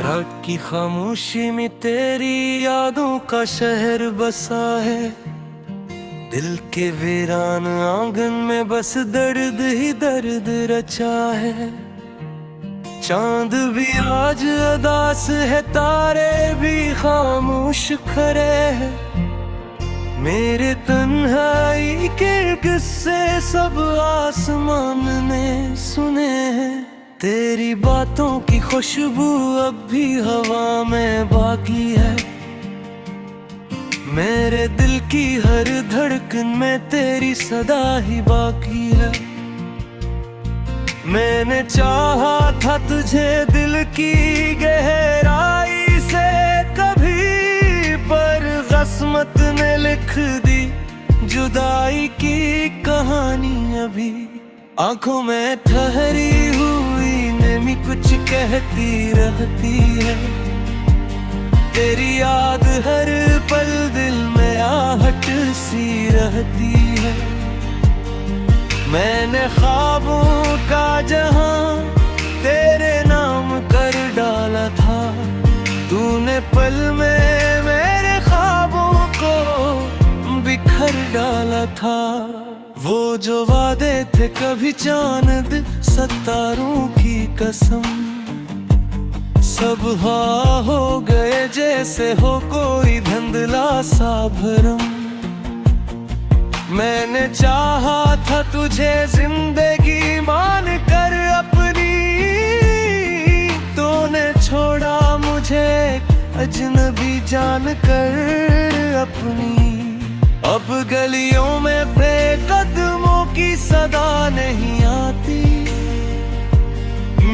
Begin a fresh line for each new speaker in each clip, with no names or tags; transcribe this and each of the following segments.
रात की खामोशी में तेरी यादों का शहर बसा है। दिल के वीरान आंगन में बस दर्द ही दर्द रचा है। चांद भी आज उदास है, तारे भी खामोश खड़े हैं। मेरे तन्हाई के किस्से सब आसमान ने सुने हैं। तेरी बातों की खुशबू अब भी हवा में बाकी है। मेरे दिल की हर धड़कन में तेरी सदा ही बाकी है। मैंने चाहा था तुझे दिल की गहराई से कभी, पर किस्मत ने लिख दी जुदाई की कहानी अभी। आंखों में ठहरी हुई नमी कुछ कहती रहती है। तेरी याद हर पल दिल में आहट सी रहती है। मैंने ख्वाबों का जहां तेरे नाम कर डाला था। तूने पल में मेरे ख्वाबों को बिखर डाला था। वो जो वादे थे कभी चांद सितारों की कसम, सब हाँ हो गए जैसे हो कोई धुंधला सा भरम। मैंने चाहा था तुझे जिंदगी मान कर अपनी, तूने छोड़ा मुझे अजनबी जान कर अपनी। अब गलियों में बेकदमों की सदा नहीं आती।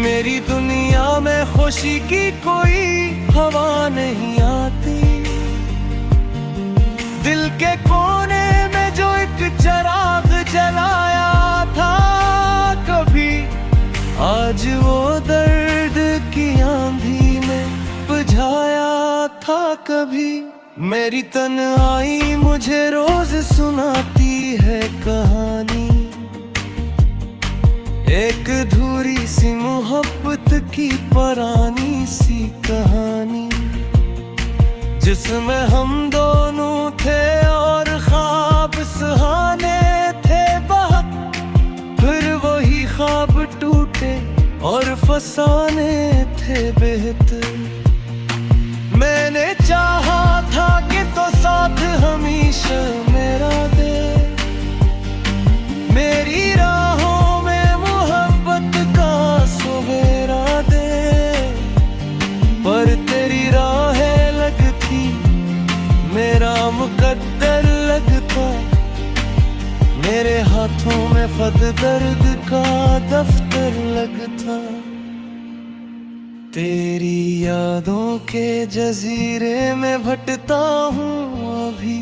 मेरी दुनिया में खुशी की कोई हवा नहीं आती। दिल के कोने में जो एक चिराग जलाया था कभी, आज वो दर्द की आंधी में बुझाया था कभी। मेरी तन्हाई मुझे रोज सुनाती है कहानी, एक अधूरी सी मोहब्बत की पुरानी सी कहानी, जिसमें हम दोनों थे और ख्वाब सुहाने थे बहुत। फिर वही ख्वाब टूटे और फसाने थे बेहतर। मैंने चाहा था कि तो साथ हमेशा मेरा दे, मेरी राहों में मोहब्बत का सवेरा दे। पर तेरी राहें लगती मेरा मुकद्दर लगता, मेरे हाथों में खत दर्द का दफ्तर लगता। तेरी यादों के जजीरे में भटता हूँ अभी,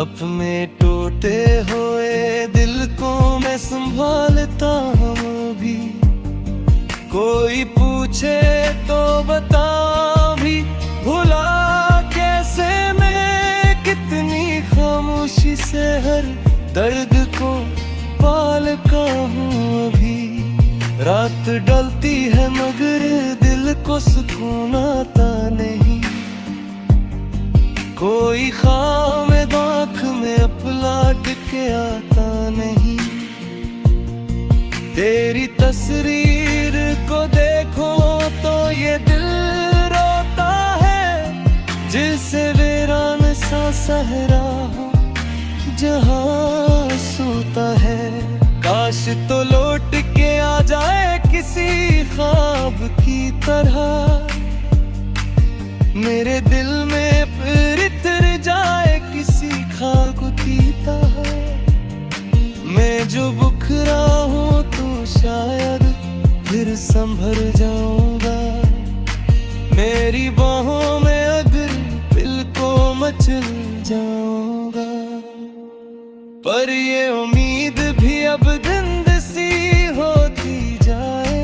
अपने टूटे हुए दिल को मैं संभालता हूँ अभी। कोई पूछे तो बता भी भुला कैसे मैं, कितनी खामोशी से हर दर्द को पालता हूँ अभी। रात ढलती है मगर दिल को सुकून आता नहीं। कोई ख्वाब आँख में अपलाट के आता नहीं। तेरी तस्वीर को देखो तो ये दिल रोता है, जिसे वीरान सा सहरा हो जहाँ सोता है। काश तो लौट के आ जाए किसी ख्वाब की तरह, मेरे दिल में फिर इतर जाए किसी खाक की तरह। मैं जो बुखरा हूँ तो शायद फिर संभल जाऊंगा। मेरी बाहों में अगर दिल को मचल जाऊंगा। पर ये उम्मीद भी अब धुंध सी होती जाए,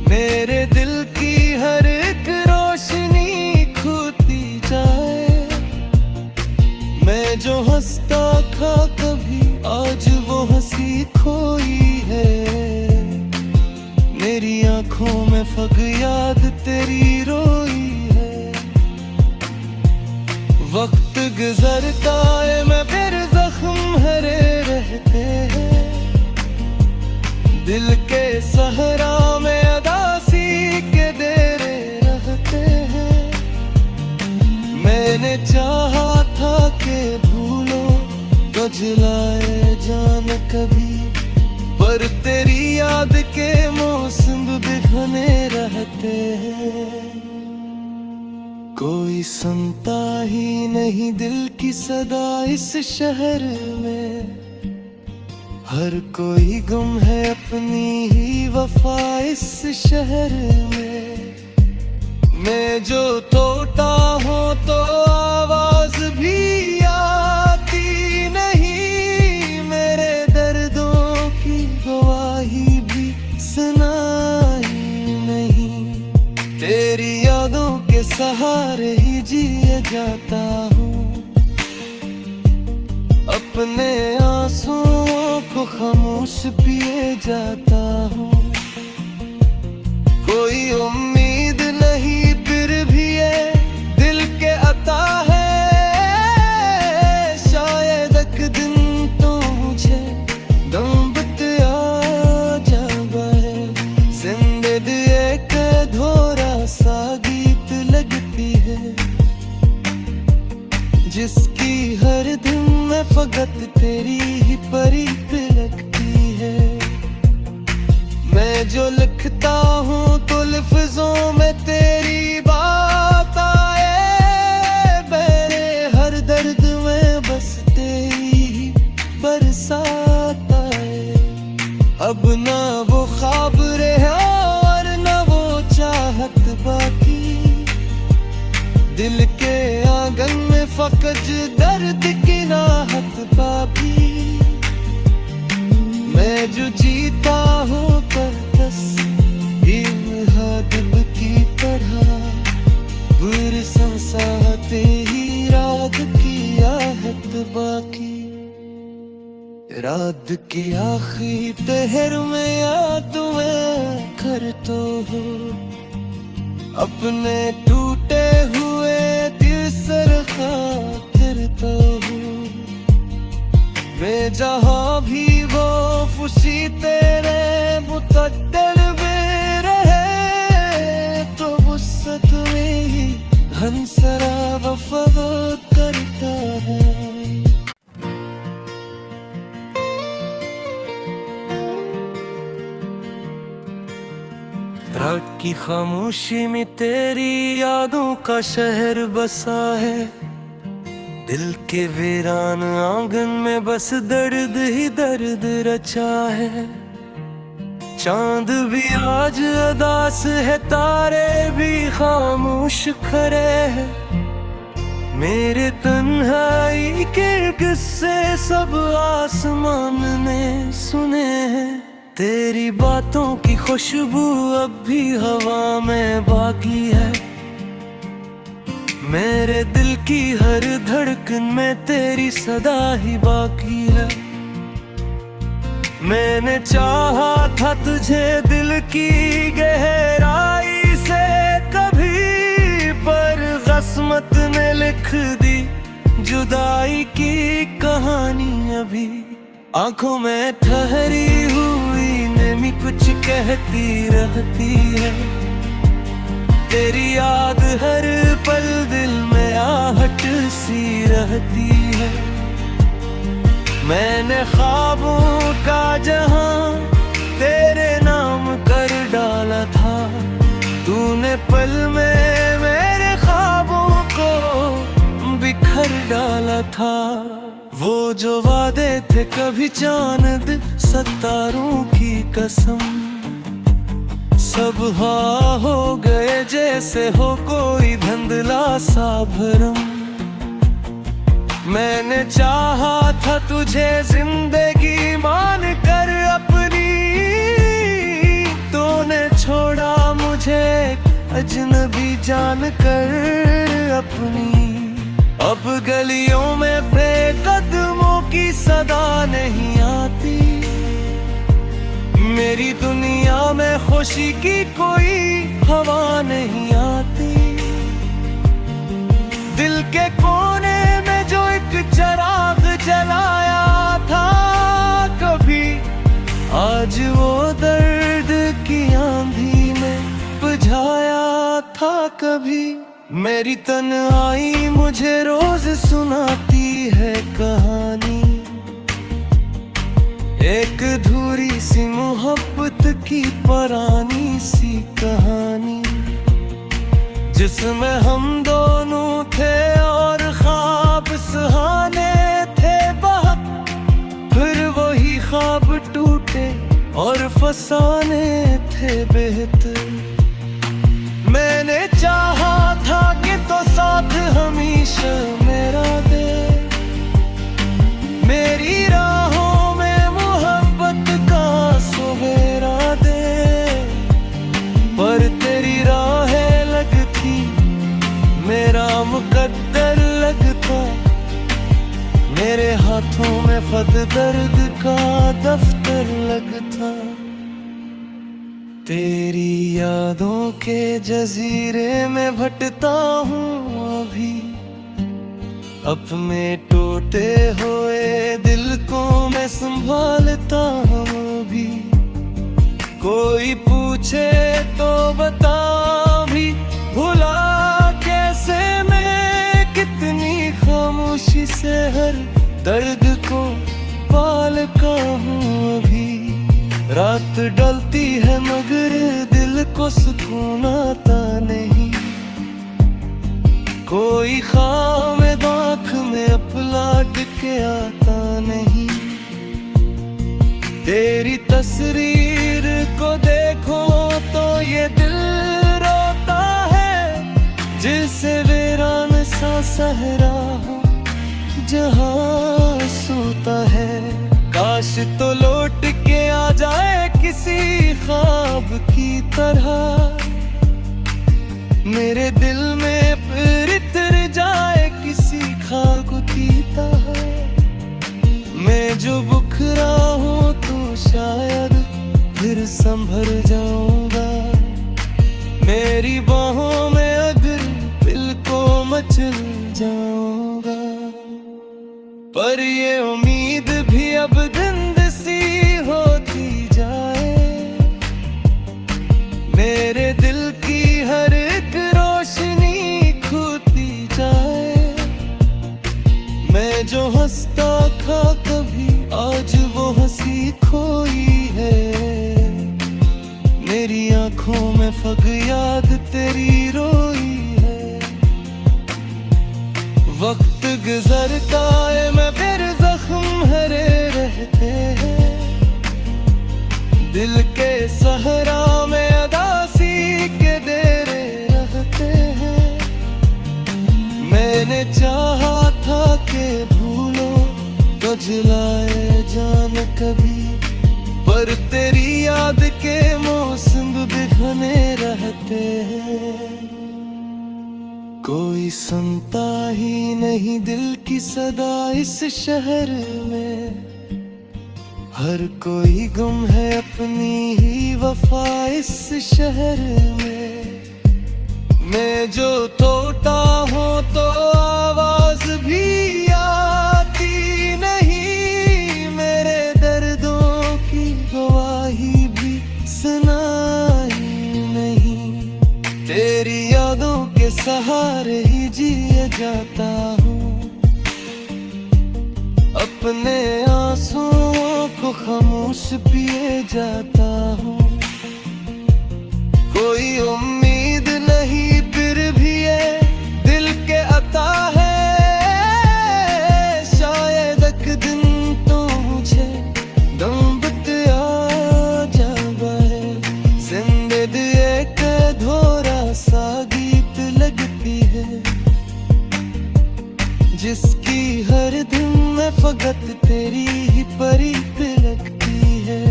मेरे दिल की हर एक रोशनी खोती जाए। मैं जो हंसता था कभी आज वो हंसी खोई है। मेरी आँखों आंखों में फरियाद तेरी रोई है। वक्त गुजरता है मैं फिर जख्म हरे रहते हैं। दिल के सहरा में अदासी के देरे रहते हैं। मैंने चाहा था कि भूलो तो जलाए जान कभी, पर तेरी याद के मौसम बिखने रहते हैं। कोई सुनता ही नहीं दिल की सदा इस शहर में। हर कोई गुम है अपनी ही वफा इस शहर में। मैं जो टूटा हूँ तो आवाज भी आती नहीं। मेरे दर्दों की गवाही भी सुनाई नहीं। तेरी यादों के सहारे ही जिए जाता हूँ। अपने आंसुओं को खामोश पिए जाता हूँ। कोई उम्मीद नहीं फिर भी ये दिल के अता है। शायद एक दिन तो मुझे दम बता जाए। जिंदगी एक अधूरा सा गीत लगती है, जिसकी हर दिन में फकत तेरी ही परीत लगती है। मैं जो लिखता हूँ तो लफ्जों में तेरी बात आए। मेरे हर दर्द में बस तेरी ही बरसात आए। अब ना वो ख्वाब रहा और ना वो चाहत बाकी। दिल के आंगन में फकत दर्द की राहत पापी। मैं जो जीता हूँ पर बस दिल की तरह। बरसाते ही रात की आहट बाकी। रात की आखिरी पहर में याद मैं करता हूँ। अपने टूटे हुए दिल सर खातिरता हूँ। मैं जहाँ भी वो खुशी तेरे मुतद्दर में रहे, तो वुसअत में ही हंसरा वफा करता है। रात की खामोशी में तेरी यादों का शहर बसा है। दिल के वीरान आंगन में बस दर्द ही दर्द रचा है। चांद भी आज अदास है, तारे भी खामोश खड़े हैं। मेरे तन्हाई के किस्से सब आसमान ने सुने हैं। तेरी बातों की खुशबू अब भी हवा में बाकी है। मेरे दिल की हर धड़कन में तेरी सदा ही बाकी है। मैंने चाहा था तुझे दिल की गहराई से कभी, पर किस्मत ने लिख दी जुदाई की कहानी अभी। आंखों में ठहरी हुई नमी कुछ कहती रहती है। तेरी याद हर पल दिल में आहट सी रहती है। मैंने ख्वाबों का जहां तेरे नाम कर डाला था। तूने पल में मेरे ख्वाबों को बिखर डाला था। वो जो वादे थे कभी चांद सितारों की कसम, सब हाँ हो गए जैसे हो कोई धुंधला सा भरम। मैंने चाहा था तुझे जिंदगी मान कर अपनी, तूने छोड़ा मुझे अजनबी जान कर अपनी। अब गलियों में बेकदमों की सदा नहीं आती। मेरी दुनिया में खुशी की कोई हवा नहीं आती। दिल के कोने में जो एक चिराग जलाया था कभी, आज वो दर्द की आंधी में बुझाया था कभी। मेरी तन्हाई मुझे रोज सुनाती है कहानी, एक अधूरी सी मोहब्बत की पुरानी सी कहानी, जिसमें हम दोनों थे और ख्वाब सुहाने थे बहुत। फिर वही ख्वाब टूटे और फसाने थे बेहतर। मैंने चाहा था कि तो साथ हमेशा मेरा दे, मेरी राहों में मोहब्बत का सवेरा दे। पर तेरी राहें लगती, मेरा मुकद्दर लगता, मेरे हाथों में खत दर्द का दफ्तर लगता। तेरी यादों के जजीरे में भटता हूँ अभी, अपने टूटे हुए दिल को मैं संभालता हूँ अभी। कोई पूछे तो बता भी, भुला कैसे मैं कितनी खामोशी से हर दर्द को पालता हूँ अभी। रात डलती है मगर दिल को सुकून आता नहीं, कोई ख्वाब आँख में अपलाट के आता नहीं। तेरी तस्वीर को देखो तो ये दिल रोता है, जिसे वीरान सा सहरा हो जहाँ सोता है। काश तो लौट के आ जाए किसी ख्वाब की तरह, मेरे दिल में फिर उतर जाए किसी खाक की तरह। मैं जो बुखरा हूँ तो शायद फिर संभल जाऊंगा, मेरी बाहों में अगर दिल को मचल जाऊंगा। पर ये उम्मीद भी अब धुंध सी होती जाए, मेरे दिल की हर एक रोशनी खोती जाए। मैं जो हंसता था कभी, आज वो हंसी खोई है। मेरी आंखों में फरियाद तेरी रोई है। वक्त गुजरता है मैं फिर जख्म हरे रहते हैं, दिल के सहरा में अदासी के देरे रहते हैं। मैंने चाहा था कि भूलो तो जलाए जान कभी, पर तेरी याद के मौसम भी घने रहते हैं। कोई सुनता ही नहीं दिल की सदा इस शहर में, हर कोई गुम है अपनी ही वफा इस शहर में। मैं जो तोता हूँ तो आवाज भी आती नहीं, मेरे दर्दों की गवाही भी सुनाई नहीं। तेरी यादों के सहारे ही जिए जाता हूँ, अपने आंसुओं को खामोश पिए जाता हूँ। कोई उम्मीद नहीं फिर भी ये दिल के अता है, शायद एक दिन तो मुझे दम बता जाए। जिंदगी एक अधूरा सा गीत लगती है, जिसकी हर दिन में फकत तेरी ही परीत लगती है।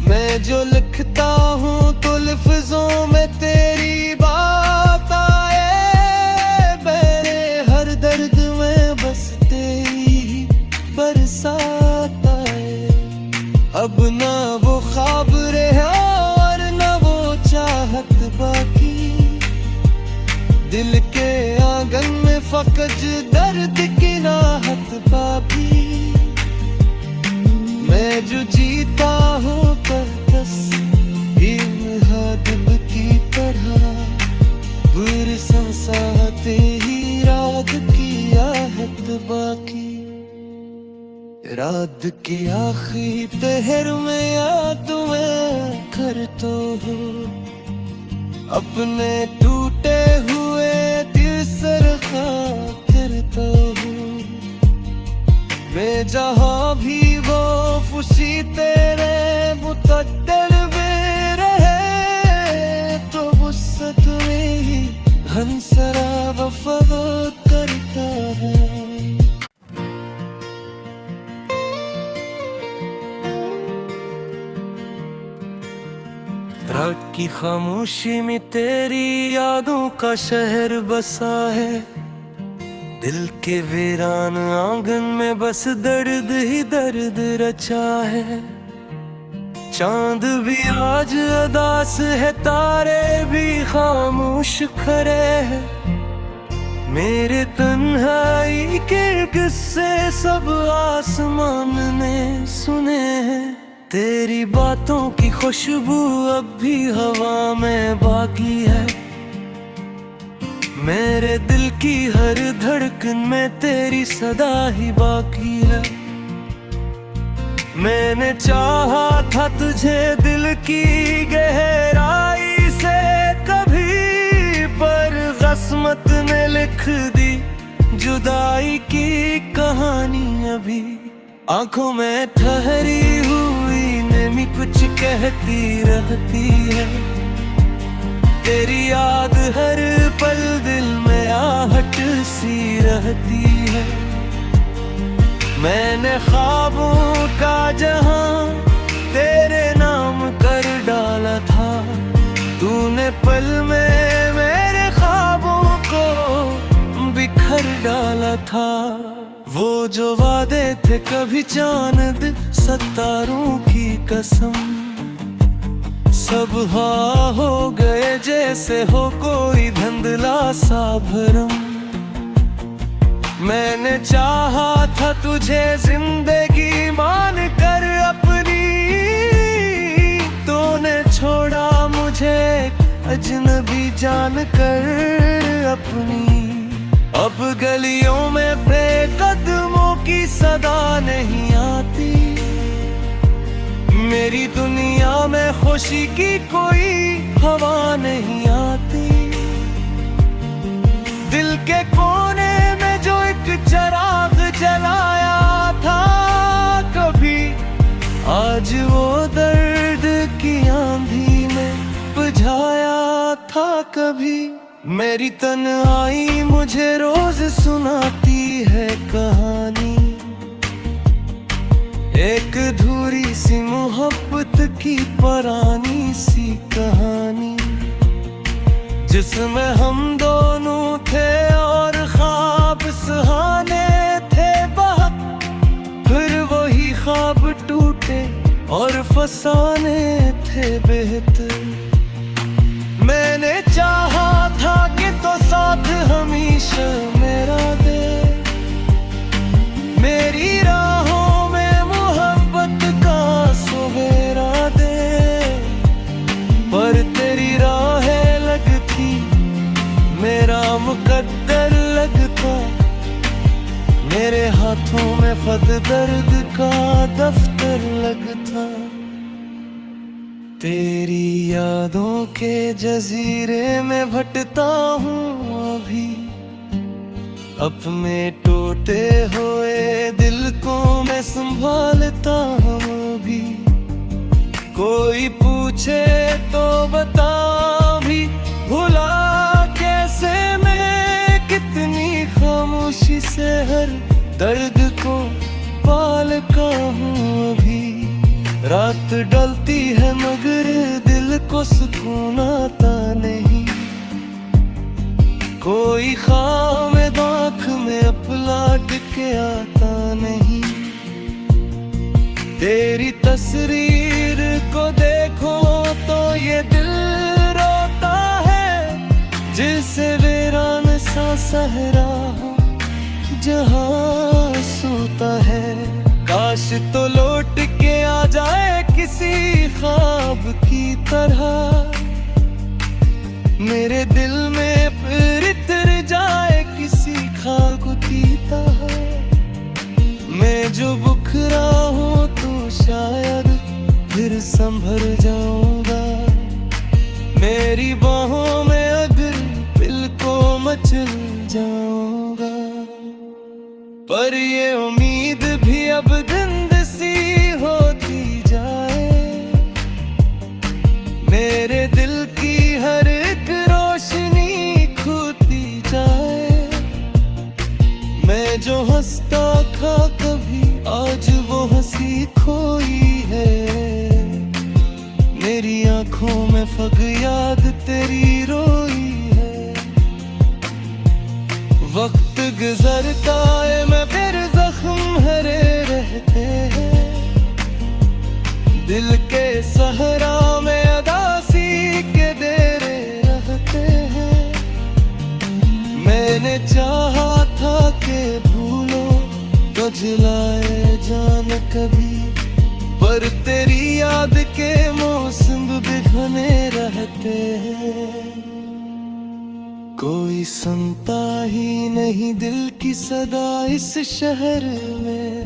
मैं जो लिखता हूँ तो लफ्जों में तेरी बात आए, मेरे हर दर्द में बस तेरी ही बरसात आए। अब ना फकज दर्द की राहत पापी, मैं जो जीता हूँ परकस दिल की तरह, बुर संसाते ही रात की आहत बाकी। रात की आखिरी पहर में याद मैं करता हूँ, अपने टूटे हुए दिल सर खातिरता हूँ। मैं जहाँ भी वो खुशी तेरे मुतद्दर में रहे, तो वुसअत में ही हंसरा वफा करता है। रात की खामोशी में तेरी यादों का शहर बसा है, दिल के वीरान आंगन में बस दर्द ही दर्द रचा है। चांद भी आज अदास है, तारे भी खामोश खड़े हैं, मेरे तन्हाई के किस्से सब आसमान ने सुने हैं। तेरी बातों की खुशबू अब भी हवा में बाकी है, मेरे दिल की हर धड़कन में तेरी सदा ही बाकी है। मैंने चाहा था तुझे दिल की गहराई से कभी, पर किस्मत ने लिख दी जुदाई की कहानी अभी। आंखों में ठहरी हुई नमी कुछ कहती रहती है, तेरी याद हर पल दिल में आहट सी रहती है। मैंने ख्वाबों का जहां तेरे नाम कर डाला था, तूने पल में मेरे ख्वाबों को बिखर डाला था। वो जो वादे थे कभी चांद सितारों की कसम, सब हाँ हो गए जैसे हो कोई धुंधला सा भरम। मैंने चाहा था तुझे जिंदगी मान कर अपनी, तूने छोड़ा मुझे अजनबी जान कर अपनी। अब गलियों में बेकदमों की सदा नहीं आती, मेरी दुनिया में खुशी की कोई हवा नहीं आती। दिल के कोने में जो एक चिराग जलाया था कभी, आज वो दर्द की आंधी में बुझाया था कभी। मेरी तन्हाई मुझे रोज सुनाती है कहानी, एक अधूरी सी मोहब्बत की पुरानी सी कहानी, जिसमें हम दोनों थे और ख्वाब सुहाने थे बहुत, फिर वही ख्वाब टूटे और फसाने थे बेहतर। मैंने चाहा था कि तो साथ हमेशा मेरा दे, मेरी राहों में मोहब्बत का सवेरा दे, पर तेरी राहें लगती मेरा मुकद्दर लगता, मेरे हाथों में खत दर्द का दफ्तर लगता। तेरी यादों के जजीरे में भटता हूँ अभी, अपने टूटे हुए दिल को मैं संभालता हूँ अभी। कोई पूछे तो बता भी भुला कैसे मैं, कितनी खामोशी से हर दर्द को पालता हूँ अभी। रात डलती है मगर दिल को सुकून आता नहीं, कोई ख्वाब आँख में अपलाट के आता नहीं। तेरी तस्वीर को देखो तो ये दिल रोता है, जिसे वीरान ऐसा सहरा हो जहाँ सोता है। काश तो लौट के आ जाए किसी ख्वाब की तरह, मेरे दिल में फिर इतर जाए किसी खाक की तरह। मैं जो बुखरा हूँ तो शायद फिर संभल जाऊंगा, मेरी बाहों में अगर दिल को मचल जाऊंगा। पर ये उम्मीद भी अब धुंध सी होती जाए, मेरे दिल की हर एक रोशनी खोती जाए। मैं जो हंसता था कभी आज वो हंसी खोई है, मेरी आंखों में फग याद तेरी रोई है। वक्त गुजरता है मैं फिर जख्म हरे रहते हैं, दिल के सहरा में अदासी के डेरे रहते हैं। मैंने चाहा था कि भूलो तो जलाए जान कभी, पर तेरी याद के मौसम बिखने रहते हैं। कोई सुनता ही नहीं दिल की सदा इस शहर में,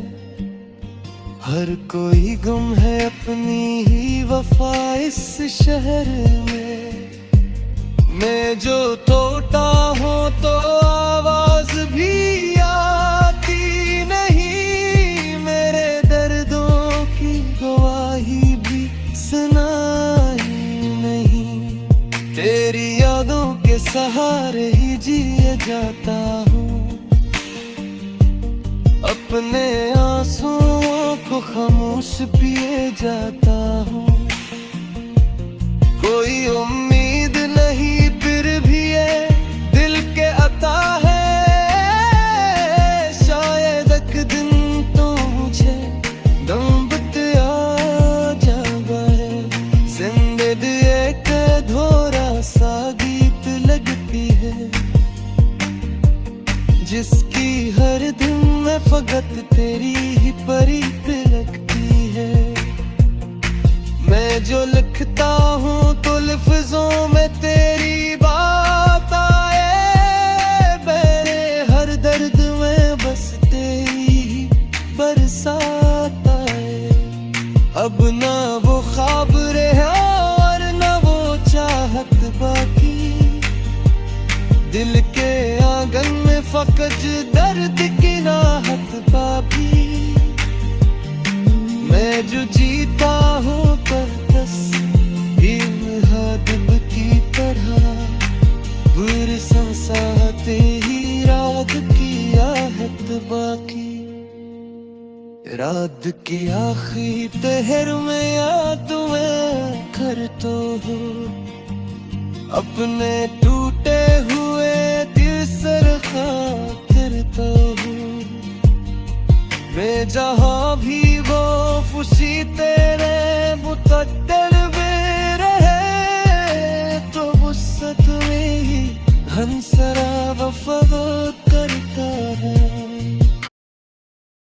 हर कोई गुम है अपनी ही वफा इस शहर में। मैं जो टूटा हूँ तो आवाज भी आती नहीं, मेरे दर्दों की गवाही भी सुनाई नहीं। तेरी यादों के सहारे ही जिए जाता हूँ, अपने आंसुओं को खामोश पिए जाता हूँ। कोई उम्मीद नहीं फिर भी ये दिल के अता है, शायद एक दिन तो मुझे दम बता जाए। जिंदगी एक धोरा सा गीत लगती है, जिसकी हर दिन में फकत तेरी ही परीत लगती है। मैं जो लिखता हूँ तो लफ्जों में तेरी बात आए, मेरे हर दर्द में बस तेरी ही बरसात आए। अब ना वो ख्वाब रहे और ना वो चाहत बाकी, दिल के आंगन में फकत दर्द की राहत पापी। मैं जो जीता हूँ हादिब की तरह, बुर संसाते ही रात की आहत बाकी। रात की आखिरी पहर में याद मैं करता हूँ, अपने टूटे हुए दिल सरखा करता हूँ। मैं जहाँ भी वो खुशी तेरे मुकद्दर में रहे, तो वुसअत में ही हंसरा वफा